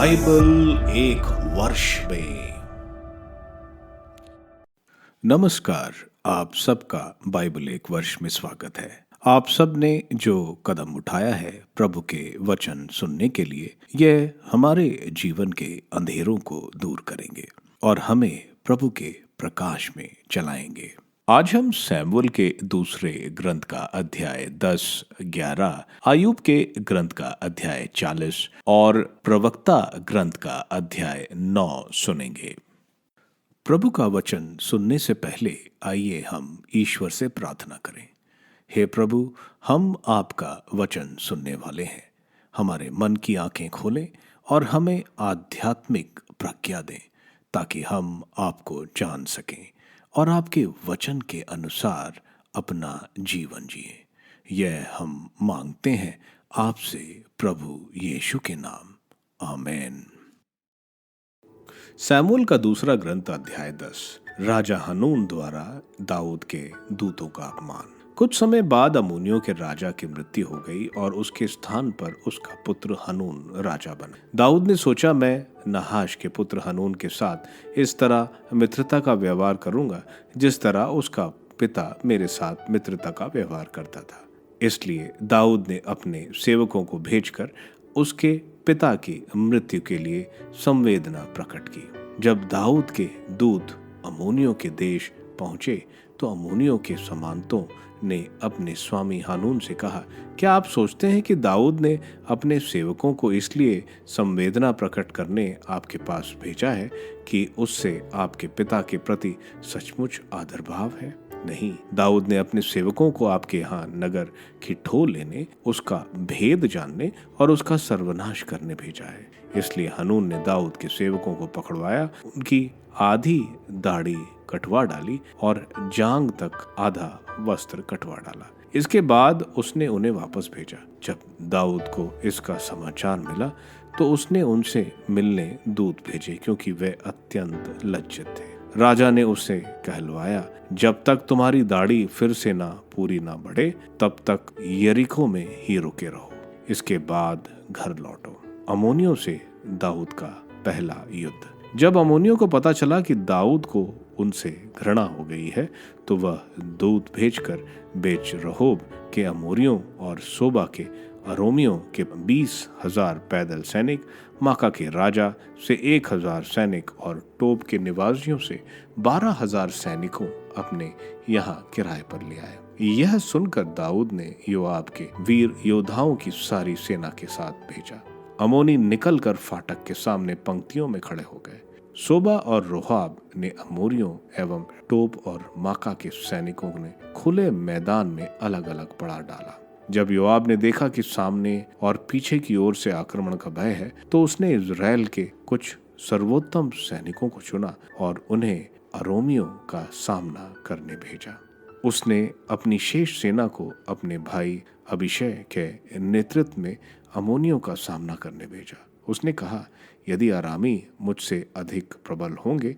Bible एक वर्ष में। नमस्कार, आप सबका बाइबल एक वर्ष में स्वागत है। आप सब ने जो कदम उठाया है प्रभु के वचन सुनने के लिए, यह हमारे जीवन के अंधेरों को दूर करेंगे और हमें प्रभु के प्रकाश में चलाएंगे। आज हम सैमुअल के दूसरे ग्रंथ का अध्याय 10, 11, अय्यूब के ग्रंथ का अध्याय 40 और प्रवक्ता ग्रंथ का अध्याय 9 सुनेंगे। प्रभु का वचन सुनने से पहले आइए हम ईश्वर से प्रार्थना करें। हे प्रभु, हम आपका वचन सुनने वाले हैं। हमारे मन की आंखें खोलें और हमें आध्यात्मिक प्रज्ञा दें ताकि हम आपको जान सकें और आपके वचन के अनुसार अपना जीवन जिए। यह हम मांगते हैं आपसे प्रभु यीशु के नाम, आमीन। सैमुअल का दूसरा ग्रंथ अध्याय 10। राजा हनून द्वारा दाऊद के दूतों का अपमान। कुछ समय बाद अम्मोनियों के राजा की मृत्यु हो गई और उसके स्थान पर उसका पुत्र हनून राजा बना। दाऊद ने सोचा, मैं नहाश के पुत्र हनून के साथ इस तरह मित्रता का व्यवहार करूंगा जिस तरह उसका पिता मेरे साथ मित्रता का व्यवहार करता था। इसलिए दाऊद ने अपने सेवकों को भेजकर उसके पिता की मृत्यु के लिए संवेदना प्रकट की। जब दाऊद के दूत अम्मोनियों के देश पहुंचे तो अम्मोनियों के सामंतों ने अपने स्वामी हानून से कहा, क्या आप सोचते हैं कि दाऊद ने अपने सेवकों को इसलिए संवेदना प्रकट करने आपके पास भेजा है कि उससे आपके पिता के प्रति सचमुच आदर भाव है? नहीं, दाऊद ने अपने सेवकों को आपके यहाँ नगर की ठो लेने, उसका भेद जानने और उसका सर्वनाश करने भेजा है। इसलिए हनून ने दाऊद के सेवकों को पकड़वाया, उनकी आधी दाढ़ी कटवा डाली और जांग तक आधा वस्त्र कटवा डाला। इसके बाद उसने उन्हें वापस भेजा। जब दाऊद को इसका समाचार मिला तो उसने उनसे मिलने दूत भेजे क्योंकि वे अत्यंत लज्जित थे। राजा ने उसे कहलवाया, जब तक तुम्हारी दाढ़ी फिर से पूरी ना बढ़े तब तक यरीको में ही रुके रहो। इसके बाद घर लौटो। अम्मोनियों से दाऊद का पहला युद्ध। जब अम्मोनियों को पता चला कि दाऊद को उनसे घृणा हो गई है तो वह दूत भेजकर बेच रहोब के अमोरियों और सोबा के अरोमियों के 20,000 पैदल सैनिक, माका के राजा से 1,000 सैनिक और टोब के निवासियों से 12,000 सैनिकों अपने यहाँ किराए पर ले आए। यह सुनकर दाऊद ने योआब के वीर योद्धाओं की सारी सेना के साथ भेजा। अमोनी निकलकर फाटक के सामने पंक्तियों में खड़े हो गए। सोबा और रोहाब ने अमोरियों एवं टोब और माका के सैनिकों ने खुले मैदान में अलग अलग पड़ा डाला। जब योआब ने देखा कि सामने और पीछे की ओर से आक्रमण का भय है तो उसने इजराइल के कुछ सर्वोत्तम सैनिकों को चुना और उन्हें अरोमियों का सामना करने भेजा। उसने अपनी शेष सेना को अपने भाई अभिषय के नेतृत्व में अम्मोनियों का सामना करने भेजा। उसने कहा, यदि अरामी मुझसे अधिक प्रबल होंगे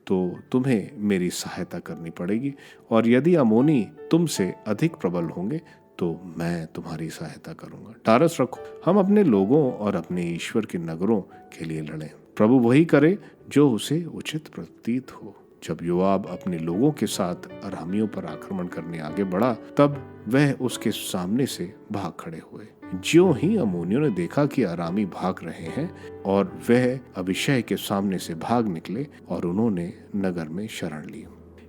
तो तुम्हें मेरी सहायता करनी पड़ेगी, और यदि अम्मोनी तुमसे अधिक प्रबल होंगे तो मैं तुम्हारी सहायता करूंगा। टारस रखो, हम अपने लोगों और अपने ईश्वर के नगरों के लिए लड़ें। प्रभु वही करे जो उसे उचित प्रतीत हो। जब योआब अपने लोगों के साथ अरामियों पर आक्रमण करने आगे बढ़ा तब वह उसके सामने से भाग खड़े हुए। ज्यों ही अम्मोनियों ने देखा कि अरामी भाग रहे हैं और वह अभिषय के सामने से भाग निकले और उन्होंने नगर में शरण ली।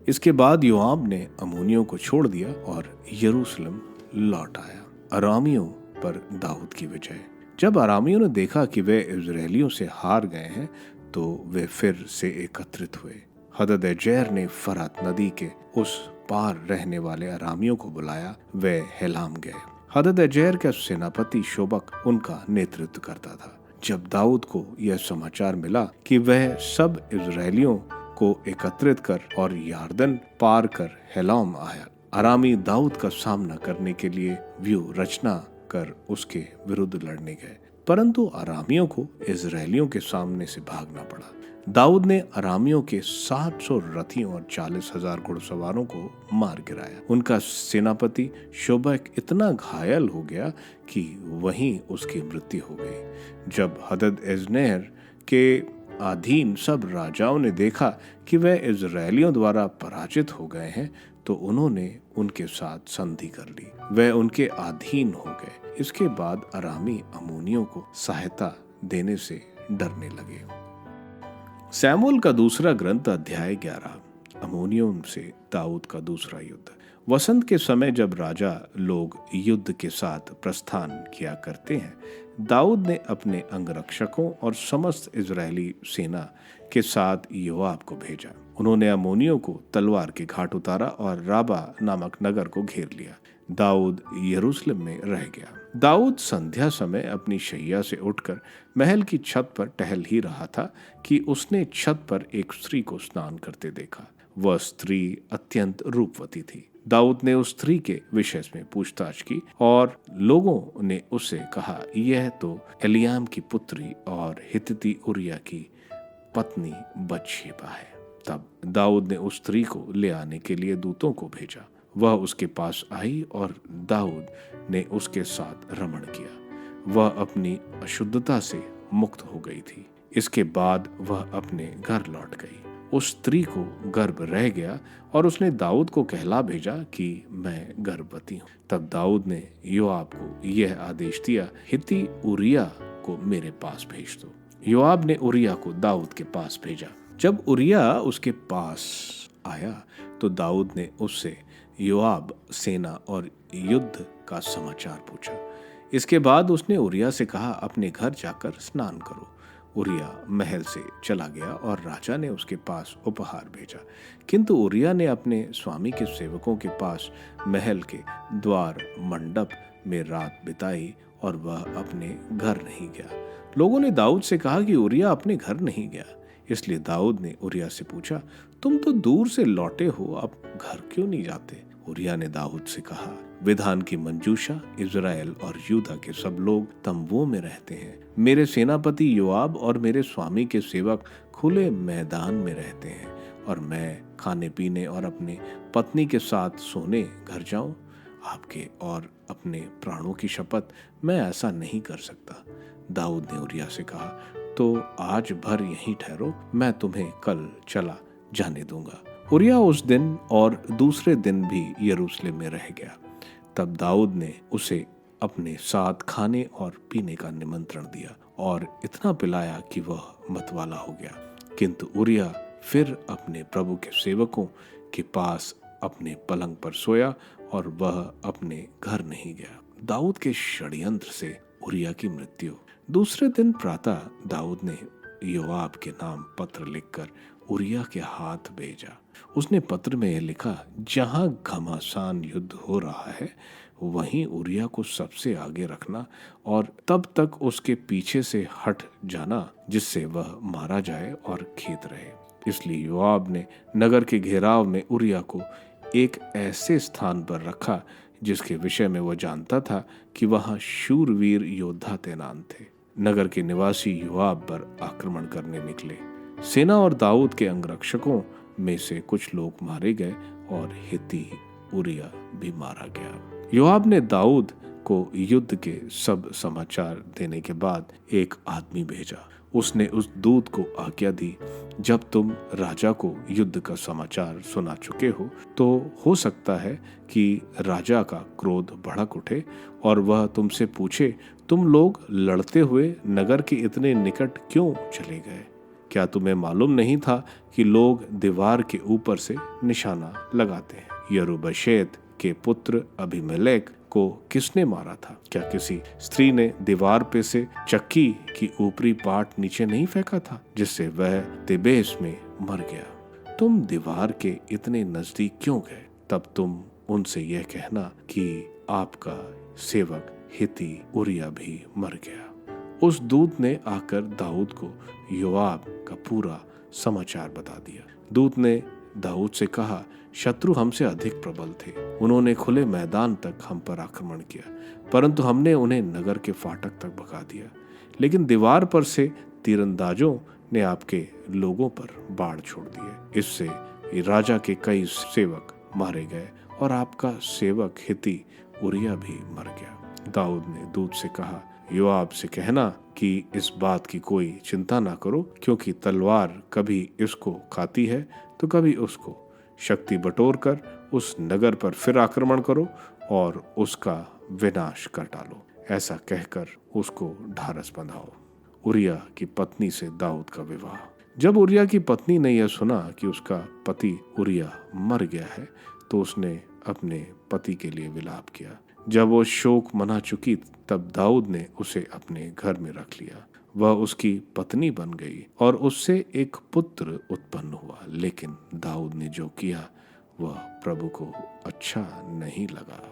इसके बाद योआब ने अम्मोनियों को छोड़ दिया और यरूशलेम लौट आया। अरामियों पर दाऊद की विजय। जब अरामियों ने देखा कि वे इजरायलियों से हार गए हैं तो वे फिर से एकत्रित हुए। हददेजेर ने फरात नदी के उस पार रहने वाले अरामियों को बुलाया। वे हेलाम गए। हददेजेर का सेनापति शोबक उनका नेतृत्व करता था। जब दाऊद को यह समाचार मिला कि वह सब इजरायलियों को एकत्रित कर और यार्दन पार कर हेलाम आया, अरामी दाऊद का सामना करने के लिए व्यूह रचना कर उसके विरुद्ध लड़ने गए, परंतु अरामियों को इजरायलियों के सामने से भागना पड़ा। दाऊद ने अरामियों के 700 रथियों और 40,000 घुड़सवारों को मार गिराया। उनका सेनापति शोबक इतना घायल हो गया कि वहीं उसकी मृत्यु हो गई। जब हददेजेर के अधीन सब राजाओं ने देखा कि वे इजरायलियों द्वारा पराजित हो गए हैं, तो उन्होंने उनके साथ संधि कर ली, वे उनके अधीन हो गए। इसके बाद अरामी अम्मोनियों को सहायता देने से डरने लगे। सैमुएल का दूसरा ग्रंथ अध्याय 11। अम्मोनियों से दाऊद का दूसरा युद्ध। वसंत के समय जब राजा लोग युद्ध के साथ प्रस्थान किया करते हैं, दाऊद ने अपने अंगरक्षकों और समस्त इजरायली सेना के साथ योआब को भेजा। उन्होंने अम्मोनियों को तलवार के घाट उतारा और राबा नामक नगर को घेर लिया। दाऊद यरूशलेम में रह गया। दाऊद संध्या समय अपनी शैया से उठकर महल की छत पर टहल ही रहा था कि उसने छत पर एक स्त्री को स्नान करते देखा। वह स्त्री अत्यंत रूपवती थी। दाऊद ने उस स्त्री के विषय में पूछताछ की और लोगों ने उससे कहा, यह तो एलियाम की पुत्री और हित्ती उरिया की पत्नी बतशेबा है। तब दाऊद ने उस स्त्री को ले आने के लिए दूतों को भेजा। वह उसके पास आई और दाऊद ने उसके साथ रमण किया। वह अपनी अशुद्धता से मुक्त हो गई थी। इसके बाद वह अपने घर लौट गई। उस स्त्री को गर्भ रह गया और उसने दाऊद को कहला भेजा कि मैं गर्भवती हूँ। तब दाऊद ने योआब को यह आदेश दिया, हित्ती उरिया को मेरे पास भेज दो। योआब ने उरिया को दाऊद के पास भेजा। जब उरिया उसके पास आया तो दाऊद ने उससे योआब, सेना और युद्ध का समाचार पूछा। इसके बाद उसने उरिया से कहा, अपने घर जाकर स्नान करो। उरिया महल से चला गया और राजा ने उसके पास उपहार भेजा, किंतु उरिया ने अपने स्वामी के सेवकों के पास महल के द्वार मंडप में रात बिताई और वह अपने घर नहीं गया। लोगों ने दाऊद से कहा कि उरिया अपने घर नहीं गया। इसलिए दाऊद ने उरिया से पूछा, तुम तो दूर से लौटे हो, अब घर क्यों नहीं जाते? उरिया ने दाऊद से कहा, विधान की मंजूषा इजराइल और यूदा के सब लोग तंबुओं में रहते हैं। मेरे सेनापति योआब और मेरे स्वामी के सेवक खुले मैदान में रहते हैं और मैं खाने पीने और अपने पत्नी के साथ सोने घर जाऊं? आपके और अपने प्राणों की शपथ, मैं ऐसा नहीं कर सकता। दाऊद ने उरिया से कहा, तो आज भर यहीं ठहरो, मैं तुम्हें कल चला जाने दूंगा। उरिया उस दिन और दूसरे दिन भी यरूशलेम में रह गया। तब दाऊद ने उसे अपने साथ खाने और पीने का निमंत्रण दिया और इतना पिलाया कि वह मतवाला हो गया। किंतु उरिया फिर अपने प्रभु के सेवकों के पास अपने पलंग पर सोया और वह अपने घर नहीं गया। दाऊद के षड्यंत्र से उरिया की मृत्यु। दूसरे दिन प्रातः दाऊद ने योआब के नाम पत्र लिखकर उरिया के हाथ भेजा। उसने पत्र में यह लिखा, जहां घमासान युद्ध हो रहा है वहीं उरिया को सबसे आगे रखना और तब तक उसके पीछे से हट जाना जिससे वह मारा जाए और खेत रहे। इसलिए योआब ने नगर के घेराव में उरिया को एक ऐसे स्थान पर रखा जिसके विषय में वह जानता था कि वहां शूरवीर योद्धा तैनात थे। नगर के निवासी योआब पर आक्रमण करने निकले। सेना और दाऊद के अंगरक्षकों में से कुछ लोग मारे गए और हित्ती उरिया भी मारा गया। योआब ने दाऊद को युद्ध के सब समाचार देने के बाद एक आदमी भेजा। उसने उस दूत को आज्ञा दी, जब तुम राजा को युद्ध का समाचार सुना चुके हो तो हो सकता है कि राजा का क्रोध भड़क उठे और वह तुमसे पूछे, तुम लोग लड़ते हुए नगर के इतने निकट क्यों चले गए? क्या तुम्हें मालूम नहीं था कि लोग दीवार के ऊपर से निशाना लगाते हैं? यरूबशेत के पुत्र अबीमेलेक को किसने मारा था? क्या किसी स्त्री ने दीवार पे से चक्की की ऊपरी पार्ट नीचे नहीं फेंका था जिससे वह तिबेस में मर गया? तुम दीवार के इतने नजदीक क्यों गए? तब तुम उनसे यह कहना कि आपका सेवक हित्ती उरिया भी मर गया। उस दूत ने आकर दाऊद को योआब का पूरा समाचार बता दिया। दूत ने दाऊद से कहा, शत्रु हमसे अधिक प्रबल थे, उन्होंने खुले मैदान तक हम पर आक्रमण किया, परंतु हमने उन्हें नगर के फाटक तक भगा दिया। लेकिन दीवार पर से तीरंदाजों ने आपके लोगों पर बाढ़ छोड़ दिए। इससे राजा के कई सेवक मारे गए और आपका सेवक हित्ती उरिया भी मर गया। दाऊद ने दूत से कहा, योआब से कहना कि इस बात की कोई चिंता ना करो, क्योंकि तलवार कभी इसको खाती है तो कभी उसको। शक्ति बटोर कर उस नगर पर फिर आक्रमण करो और उसका विनाश कर डालो। ऐसा कहकर उसको ढारस बंधाओ। उरिया की पत्नी से दाऊद का विवाह। जब उरिया की पत्नी ने यह सुना कि उसका पति उरिया मर गया है, तो उसने अपने पति के लिए विलाप किया। जब वो शोक मना चुकी, तब दाऊद ने उसे अपने घर में रख लिया। वह उसकी पत्नी बन गई और उससे एक पुत्र उत्पन्न हुआ। लेकिन दाऊद ने जो किया वह प्रभु को अच्छा नहीं लगा।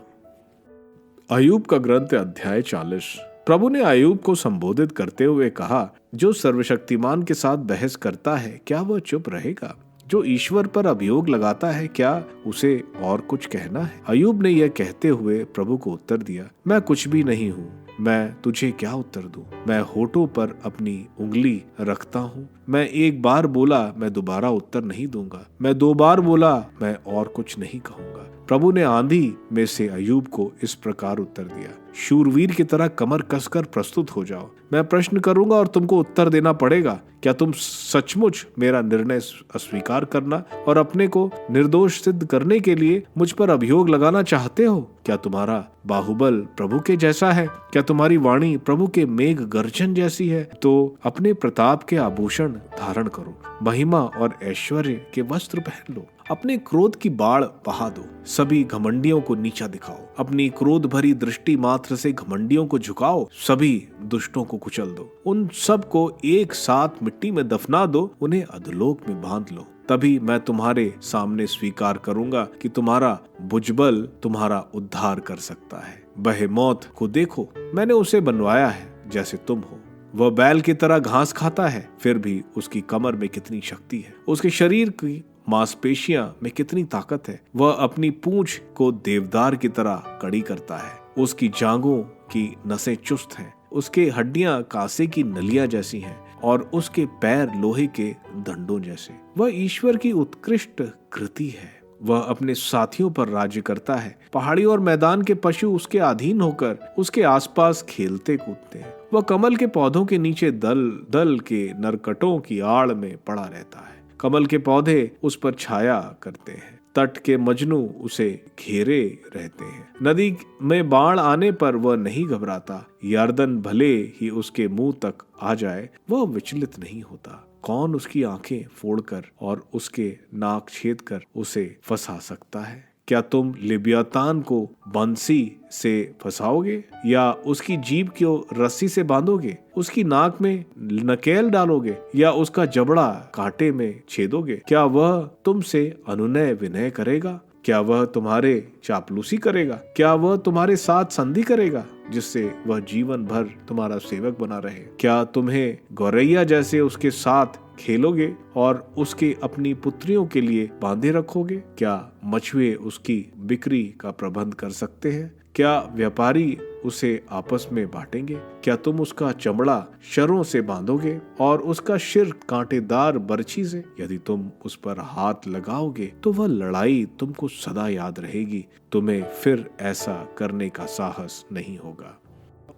अय्यूब का ग्रंथ अध्याय 40। प्रभु ने अय्यूब को संबोधित करते हुए कहा, जो सर्वशक्तिमान के साथ बहस करता है, क्या वह चुप रहेगा? जो ईश्वर पर अभियोग लगाता है, क्या उसे और कुछ कहना है? अय्यूब ने यह कहते हुए प्रभु को उत्तर दिया, मैं कुछ भी नहीं हूँ, मैं तुझे क्या उत्तर दूं? मैं होठों पर अपनी उंगली रखता हूँ। मैं एक बार बोला, मैं दोबारा उत्तर नहीं दूंगा। मैं 2 बार बोला, मैं और कुछ नहीं कहूंगा। प्रभु ने आंधी में से अय्यूब को इस प्रकार उत्तर दिया, शूरवीर की तरह कमर कसकर प्रस्तुत हो जाओ। मैं प्रश्न करूंगा और तुमको उत्तर देना पड़ेगा। क्या तुम सचमुच मेरा निर्णय अस्वीकार करना और अपने को निर्दोष सिद्ध करने के लिए मुझ पर अभियोग लगाना चाहते हो? क्या तुम्हारा बाहुबल प्रभु के जैसा है? क्या तुम्हारी वाणी प्रभु के मेघ गर्जन जैसी है? तो अपने प्रताप के आभूषण धारण करो, महिमा और ऐश्वर्य के वस्त्र पहन लो। अपने क्रोध की बाढ़ बहा दो, सभी घमंडियों को नीचा दिखाओ। अपनी क्रोध भरी दृष्टि मात्र से घमंडियों को झुकाओ, सभी दुष्टों को कुचल दो। उन सब को एक साथ मिट्टी में दफना दो, उन्हें अधोलोक में बांध लो। तभी मैं तुम्हारे सामने स्वीकार करूंगा कि तुम्हारा भुजबल तुम्हारा उद्धार कर सकता है। बहेमौत को देखो, मैंने उसे बनवाया है जैसे तुम हो। वह बैल की तरह घास खाता है, फिर भी उसकी कमर में कितनी शक्ति है, उसके शरीर की मांसपेशियां में कितनी ताकत है। वह अपनी पूंछ को देवदार की तरह कड़ी करता है, उसकी जांघों की नसें चुस्त हैं, उसके हड्डियां कांसे की नलियां जैसी हैं और उसके पैर लोहे के दंडों जैसे। वह ईश्वर की उत्कृष्ट कृति है। वह अपने साथियों पर राज्य करता है। पहाड़ी और मैदान के पशु उसके अधीन होकर उसके आसपास खेलते कूदते हैं। वह कमल के पौधों के नीचे दल दल के नरकटों की आड़ में पड़ा रहता है। कमल के पौधे उस पर छाया करते हैं, तट के मजनू उसे घेरे रहते हैं। नदी में बाढ़ आने पर वह नहीं घबराता, यर्दन भले ही उसके मुंह तक आ जाए, वह विचलित नहीं होता। कौन उसकी आंखें फोड़कर और उसके नाक छेद कर उसे फंसा सकता है? क्या तुम लिब्यातान को बंसी से फंसाओगे या उसकी जीभ को रस्सी से बांधोगे? उसकी नाक में नकेल डालोगे या उसका जबड़ा कांटे में छेदोगे? क्या वह तुमसे अनुनय विनय करेगा? क्या वह तुम्हारे चापलूसी करेगा? क्या वह तुम्हारे साथ संधि करेगा जिससे वह जीवन भर तुम्हारा सेवक बना रहे? क्या तुम्हें गौरैया जैसे उसके साथ खेलोगे और उसके अपनी पुत्रियों के लिए बांधे रखोगे? क्या मछुए उसकी बिक्री का प्रबंध कर सकते हैं? क्या व्यापारी उसे आपस में बांटेंगे? क्या तुम उसका चमड़ा शरों से बांधोगे और उसका सिर कांटेदार बर्छी से? यदि तुम उस पर हाथ लगाओगे तो वह लड़ाई तुमको सदा याद रहेगी, तुम्हें फिर ऐसा करने का साहस नहीं होगा।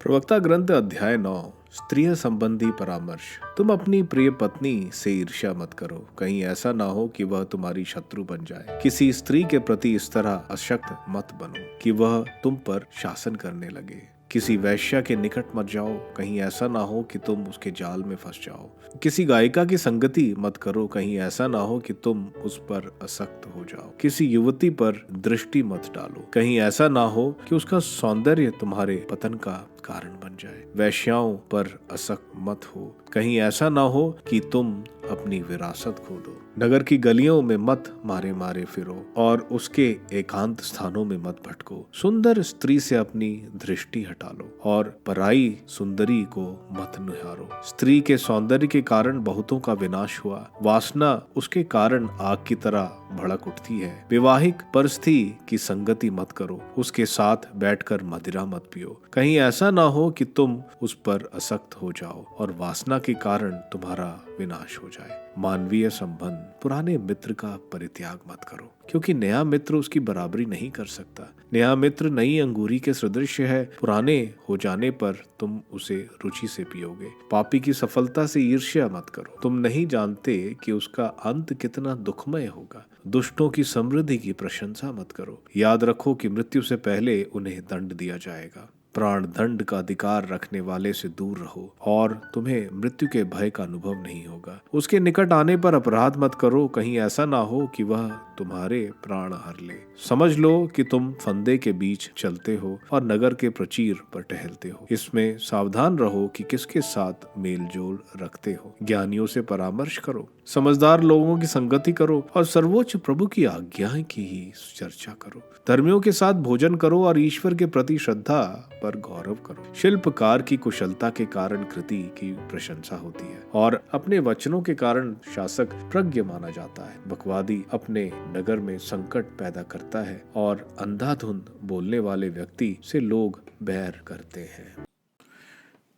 प्रवक्ता ग्रंथ अध्याय 9। स्त्रियां संबंधी परामर्श। तुम अपनी प्रिय पत्नी से ईर्ष्या मत करो, कहीं ऐसा ना हो कि वह तुम्हारी शत्रु बन जाए। किसी स्त्री के प्रति इस तरह अशक्त मत बनो कि वह तुम पर शासन करने लगे। किसी वैश्या के निकट मत जाओ, कहीं ऐसा ना हो कि तुम उसके जाल में फंस जाओ। किसी गायिका की संगति मत करो, कहीं ऐसा ना हो कि तुम उस पर आसक्त हो जाओ। किसी युवती पर दृष्टि मत डालो, कहीं ऐसा ना हो कि उसका सौंदर्य तुम्हारे पतन का कारण बन जाए। वैश्याओं पर आसक्त मत हो, कहीं ऐसा ना हो कि तुम अपनी विरासत खो दो। नगर की गलियों में मत मारे मारे फिरो और उसके एकांत स्थानों में मत भटको। सुंदर स्त्री से अपनी दृष्टि हटा लो और पराई सुंदरी को मत निहारो। स्त्री के सौंदर्य के कारण बहुतों का विनाश हुआ, वासना उसके कारण आग की तरह भड़क उठती है। विवाहिक परस्त्री की संगति मत करो, उसके साथ बैठकर मदिरा मत पियो, कहीं ऐसा ना हो कि तुम उस पर असक्त हो जाओ और वासना के कारण तुम्हारा विनाश हो जाए। मानवीय संबंध, पुराने मित्र का परित्याग मत करो, क्योंकि नया मित्र उसकी बराबरी नहीं कर सकता। नया मित्र नई अंगूरी के सदृश है, पुराने हो जाने पर तुम उसे रुचि से पियोगे। पापी की सफलता से ईर्ष्या मत करो, तुम नहीं जानते कि उसका अंत कितना दुखमय होगा। दुष्टों की समृद्धि की प्रशंसा मत करो, याद रखो कि मृत्यु से पहले उन्हें दंड दिया जाएगा। प्राण दंड का अधिकार रखने वाले से दूर रहो और तुम्हें मृत्यु के भय का अनुभव नहीं होगा। उसके निकट आने पर अपराध मत करो, कहीं ऐसा ना हो कि वह तुम्हारे प्राण हर ले। समझ लो कि तुम फंदे के बीच चलते हो और नगर के प्रचीर पर टहलते हो। इसमें सावधान रहो कि किसके साथ मेल जोल रखते हो। ज्ञानियों से परामर्श करो, समझदार लोगों की संगति करो और सर्वोच्च प्रभु की आज्ञाएं की ही चर्चा करो। धर्मियों के साथ भोजन करो और ईश्वर के प्रति श्रद्धा पर गौरव करो। शिल्पकार की कुशलता के कारण कृति की प्रशंसा होती है और अपने वचनों के कारण शासक प्रज्ञ माना जाता है। बकवादी अपने नगर में संकट पैदा करता है और अंधाधुंध बोलने वाले व्यक्ति से लोग बैर करते हैं।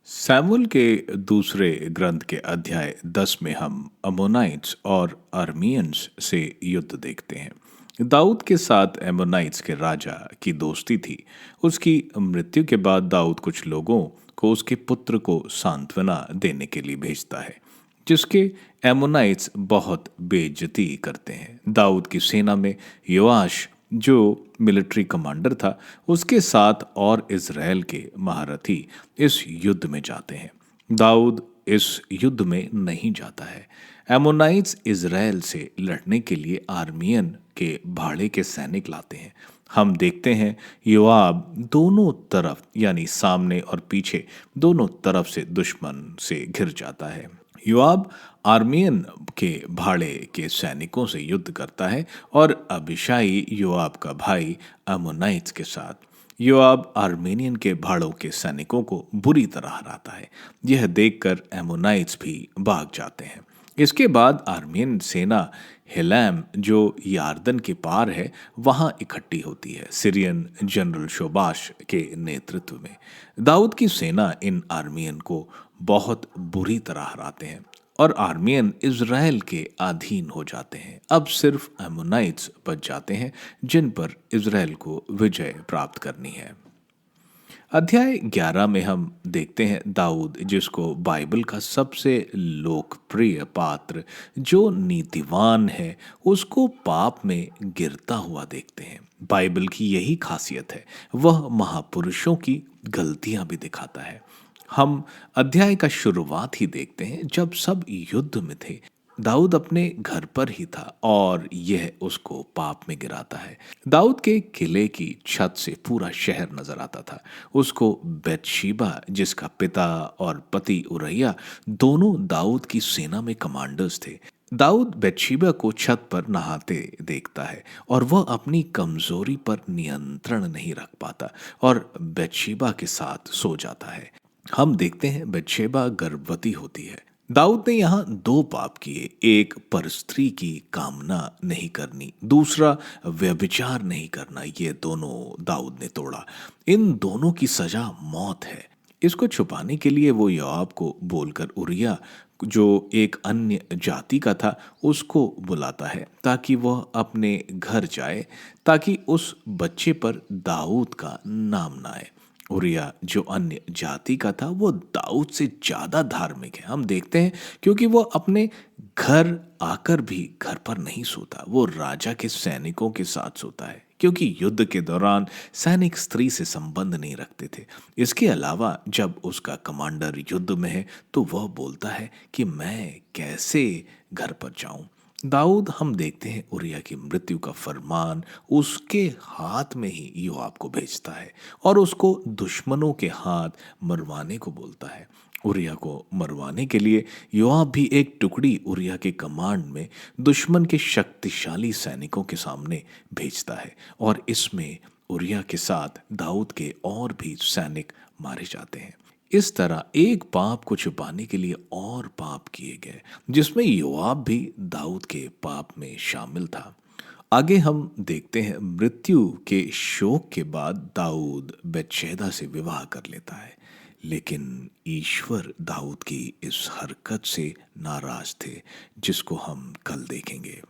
सैमुअल के दूसरे ग्रंथ के अध्याय 10 में हम अमोनाइट्स और अर्मियंस से युद्ध देखते हैं। दाऊद के साथ एमोनाइट्स के राजा की दोस्ती थी। उसकी मृत्यु के बाद दाऊद कुछ लोगों को उसके पुत्र को सांत्वना देने के लिए भेजता है, जिसके एमोनाइट्स बहुत बेइज्जती करते हैं। दाऊद की सेना में योआश जो मिलिट्री कमांडर था, उसके साथ और इज़राइल के महारथी इस युद्ध में जाते हैं। दाऊद इस युद्ध में नहीं जाता है। एमोनाइट्स इज़राइल से लड़ने के लिए आर्मियन के भाड़े के सैनिक लाते हैं। हम देखते हैं योआब दोनों तरफ यानी सामने और पीछे दोनों तरफ से दुश्मन से घिर जाता है। योआब आर्मियन के भाड़े के सैनिकों से युद्ध करता है और अबिशाई योआब का भाई अमोनाइट्स के साथ। योआब आर्मेनियन के भाड़ों के सैनिकों को बुरी तरह हराता है। यह देखकर एमोनाइट्स भी भाग जाते हैं। इसके बाद आर्मेनियन सेना हेलैम जो यार्दन के पार है वहां इकट्ठी होती है, सीरियन जनरल शोबाश के नेतृत्व में। दाऊद की सेना इन आर्मियन को बहुत बुरी तरह हराते हैं और आर्मियन इज़राइल के अधीन हो जाते हैं। अब सिर्फ एमोनाइट्स बच जाते हैं जिन पर इज़राइल को विजय प्राप्त करनी है। अध्याय 11 में हम देखते हैं दाऊद, जिसको बाइबल का सबसे लोकप्रिय पात्र जो नीतिवान है, उसको पाप में गिरता हुआ देखते हैं। बाइबल की यही खासियत है, वह महापुरुषों की गलतियां भी दिखाता है। हम अध्याय का शुरुआत ही देखते हैं जब सब युद्ध में थे। दाऊद अपने घर पर ही था और यह उसको पाप में गिराता है। दाऊद के किले की छत से पूरा शहर नजर आता था। उसको बैतशीबा, जिसका पिता और पति उरैया दोनों दाऊद की सेना में कमांडर्स थे, दाऊद बैतशीबा को छत पर नहाते देखता है और वह अपनी कमजोरी पर नियंत्रण नहीं रख पाता और बैतशीबा के साथ सो जाता है। हम देखते हैं बैतशेबा गर्भवती होती है। दाऊद ने यहाँ दो पाप किए, एक परस्त्री की कामना नहीं करनी, दूसरा व्यभिचार नहीं करना। ये दोनों दाऊद ने तोड़ा। इन दोनों की सजा मौत है। इसको छुपाने के लिए वो योआब को बोलकर उरिया, जो एक अन्य जाति का था, उसको बुलाता है ताकि वह अपने घर जाए, ताकि उस बच्चे पर दाऊद का नाम ना आए। उरिया जो अन्य जाति का था वो दाऊद से ज्यादा धार्मिक है। हम देखते हैं क्योंकि वो अपने घर आकर भी घर पर नहीं सोता, वो राजा के सैनिकों के साथ सोता है, क्योंकि युद्ध के दौरान सैनिक स्त्री से संबंध नहीं रखते थे। इसके अलावा जब उसका कमांडर युद्ध में है तो वह बोलता है कि मैं कैसे घर पर जाऊं। दाऊद, हम देखते हैं, उरिया की मृत्यु का फरमान उसके हाथ में ही योआब को भेजता है और उसको दुश्मनों के हाथ मरवाने को बोलता है। उरिया को मरवाने के लिए योआब भी एक टुकड़ी उरिया के कमांड में दुश्मन के शक्तिशाली सैनिकों के सामने भेजता है और इसमें उरिया के साथ दाऊद के और भी सैनिक मारे जाते हैं। इस तरह एक पाप को छुपाने के लिए और पाप किए गए, जिसमें योआब भी दाऊद के पाप में शामिल था। आगे हम देखते हैं मृत्यु के शोक के बाद दाऊद बैतशेदा से विवाह कर लेता है। लेकिन ईश्वर दाऊद की इस हरकत से नाराज थे, जिसको हम कल देखेंगे।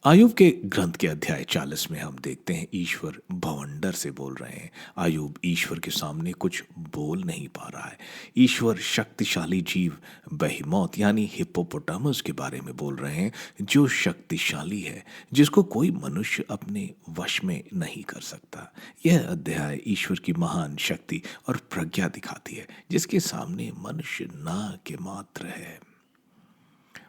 आयुब के ग्रंथ के अध्याय 40 में हम देखते हैं ईश्वर भवंडर से बोल रहे हैं। आयुब ईश्वर के सामने कुछ बोल नहीं पा रहा है। ईश्वर शक्तिशाली जीव बेहेमोथ यानी हिप्पोपोटामस के बारे में बोल रहे हैं, जो शक्तिशाली है, जिसको कोई मनुष्य अपने वश में नहीं कर सकता। यह अध्याय ईश्वर की महान शक्ति और प्रज्ञा दिखाती है, जिसके सामने मनुष्य ना के मात्र है।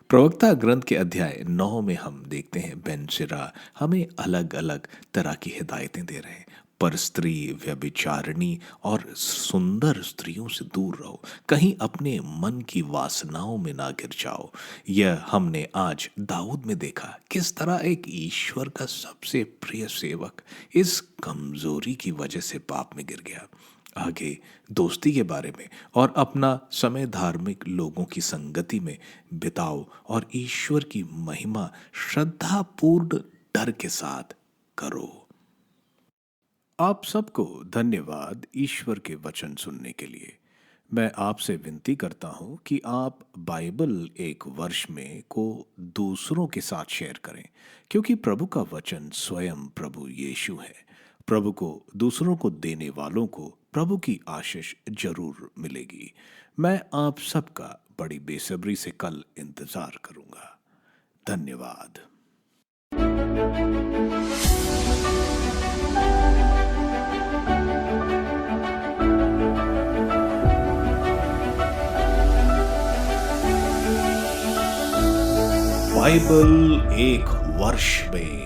प्रवक्ता ग्रंथ के अध्याय 9 में हम देखते हैं बेनसिरा हमें अलग अलग तरह की हिदायतें दे रहे हैं। पर स्त्री व्यभिचारिणी और सुंदर स्त्रियों से दूर रहो, कहीं अपने मन की वासनाओं में ना गिर जाओ। यह हमने आज दाऊद में देखा, किस तरह एक ईश्वर का सबसे प्रिय सेवक इस कमजोरी की वजह से पाप में गिर गया। आगे दोस्ती के बारे में और अपना समय धार्मिक लोगों की संगति में बिताओ और ईश्वर की महिमा श्रद्धापूर्ण डर के साथ करो। आप सबको धन्यवाद ईश्वर के वचन सुनने के लिए। मैं आपसे विनती करता हूं कि आप बाइबल एक वर्ष में को दूसरों के साथ शेयर करें, क्योंकि प्रभु का वचन स्वयं प्रभु यीशु है। प्रभु को दूसरों को देने वालों को प्रभु की आशीष जरूर मिलेगी। मैं आप सबका बड़ी बेसब्री से कल इंतजार करूंगा। धन्यवाद। बाइबल एक वर्ष में